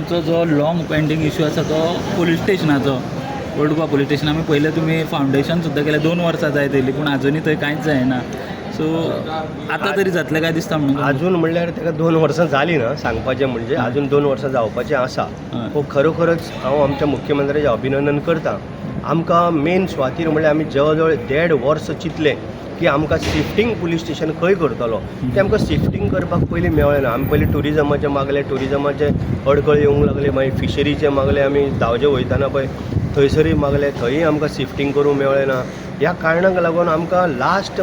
आमचो जो long pending issue आसा तो पुलीस स्टेशनाचो, ओल्ड गोवा पुलीस स्टेशन. आमी पयलें तुमी फावंडेशन सुद्दां केलें, 2 वर्सां जाय तली, पूण आजुनूय थंय कांयच जायना. सो आतां तरी जातलें काय दिसता म्हणून. अजून म्हणल्यार ताका 2 वर्सां जालीं ना, सांगपाचें म्हणजे अजून 2 वर्सां जावपाचें आसा. पूण खरोखरच हांव आमच्या मुख्यमंत्र्याचें अभिनंदन करतां. आमकां मेन सुवातेर म्हणल्यार आमी जवळ जवळ 1.5 वर्स चिंतले की आमकां शिफ्टींग पुलीस स्टेशन खंय करतलो. तें आमकां शिफ्टींग करपाक पयलीं मेळ्ळें ना. आमी पयलीं टुरिजमाचें मागलें, टुरिजमाचे अडखळ येवंक लागले. मागीर फिशरीचें मागलें, आमी धांवजे वयताना पळय थंयसरूय मागलें, थंयूय आमकां शिफ्टींग करूंक मेळ्ळें ना. ह्या कारणाक लागून आमकां लास्ट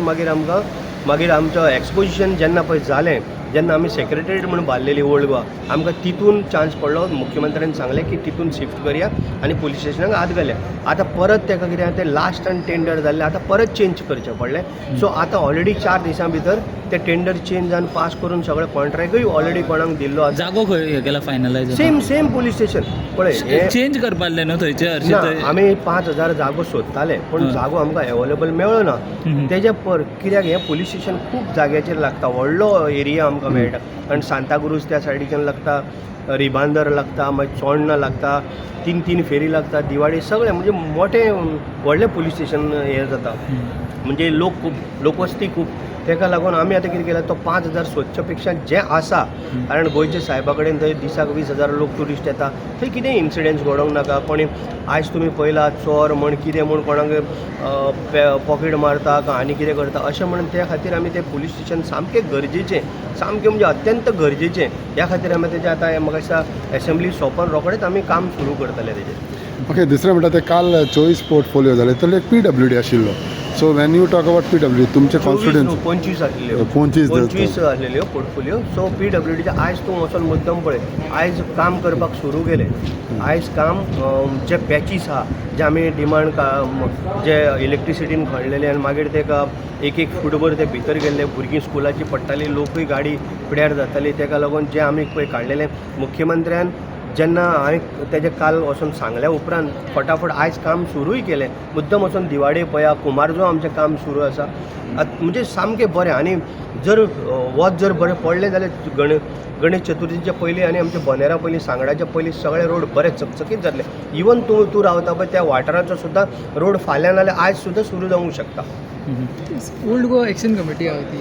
मागीर आमचो एक्सपोजिशन जेन्ना पळय जालें, जेन्ना आमी सेक्रेटरीएट म्हणून बांदलेली ओल्ड गोवा, आमकां तितून चान्स पडलो. मुख्यमंत्र्यान सांगलें की तितून शिफ्ट करया आनी पुलीस स्टेशनाक आत घालया. आतां परत ताका कितें तें लास्ट आनी टेंडर जाल्लें, आतां परत चेंज करचें पडलें. सो आतां ऑलरेडी 4 दिसां भितर तें टेंडर चेंज जावन पास करून सगळें कॉन्ट्रॅक्टूय ऑलरेडी कोणाक दिल्लो आसा. जागो खंय हे केला फायनलायज? सेम पुलीस स्टेशन पळय. चेंज करपाचें न्हू थंयचे हरशीं थंय. आमी 5,000 जागो सोदताले, पूण जागो आमकां अवेलेबल मेळ्ळो ना. तेज्या कित्याक हें पुलीस स्टेशन खूब जाग्याचेर लागता, व्हडलो एरिया आमकां मेळटा. आनी सांताक्रूज त्या सायडीच्यान लागता, रिबांदर लागता, मागीर चोडणा लागता, 3 फेरी लागता, दिवाडी सगळें म्हणजे मोठें व्हडलें पुलीस स्टेशन हें जाता. म्हणजे लोकवस्ती खूब. ताका लागून आमी आतां कितें केलां, तो 5,000 सोदच्या पेक्षा जें आसा, कारण गोंयच्या साहेबा कडेन थंय दिसाक 20,000 लोक टुरिस्ट येता, थंय कितेंय इन्सिडंट्स घडोवंक नाका. पण आयज तुमी पळयलां चोर म्हण कितें म्हूण कोणाक पॉकेट मारता काय आनी कितें करता अशें म्हणून त्या खातीर आमी तें पुलीस स्टेशन सामकें गरजेचें, सामकें म्हणजे अत्यंत गरजेचें. ह्या खातीर आमी तेजें आतां म्हाका दिसता एसेंब्ली सोंपोवन रोखडेंच आमी काम सुरू करतले तेजें. ओके, दुसरें म्हणटा तें काल 24 पोर्टफोलियो जाले, तो एक PWD आशिल्लो. So when you talk about PWD, तुमचे कॉन्फिडन्स 25 आसलेल्यो, 25 आसलेल्यो पोर्टफोलियो. सो PWDचे आयज तूं वचून मुद्दम पळय, आयज काम करपाक सुरू केलें. आयज काम जे पॅचीस आहा, जे आमी डिमांड जे इलेक्ट्रिसिटीन खणलेले आनी मागीर तेका एक फुटभर ते भितर गेल्ले, भुरगीं स्कुलाची पडटाली, लोकूय गाडी पिड्यार जाताली. ताका लागून जे आमी पळय काडलेलें मुख्यमंत्र्यान जेन्ना हांवें तेजें काल वचून सांगल्या उपरांत फटाफट आयज काम सुरूय केलें. मुद्दम वचून दिवाडे पळया, कुमारजुंव आमचें काम सुरू आसा. म्हणजे सामकें बरें. आनी जर वच जर बरें पडलें जाल्यार गणेश चतुर्थीच्या पयलीं आनी आमच्या बोनेरा पयलीं, सांगडाच्या पयलीं सगळे रोड बरे चकचकीत जातले. इवन तूं रावता पळय त्या वाठाराचो सुद्दां रोड फाल्यां नाल्यार आयज सुद्दां सुरू जावंक शकता. ओल्ड गोवा एक्शन कमिटी आहा ती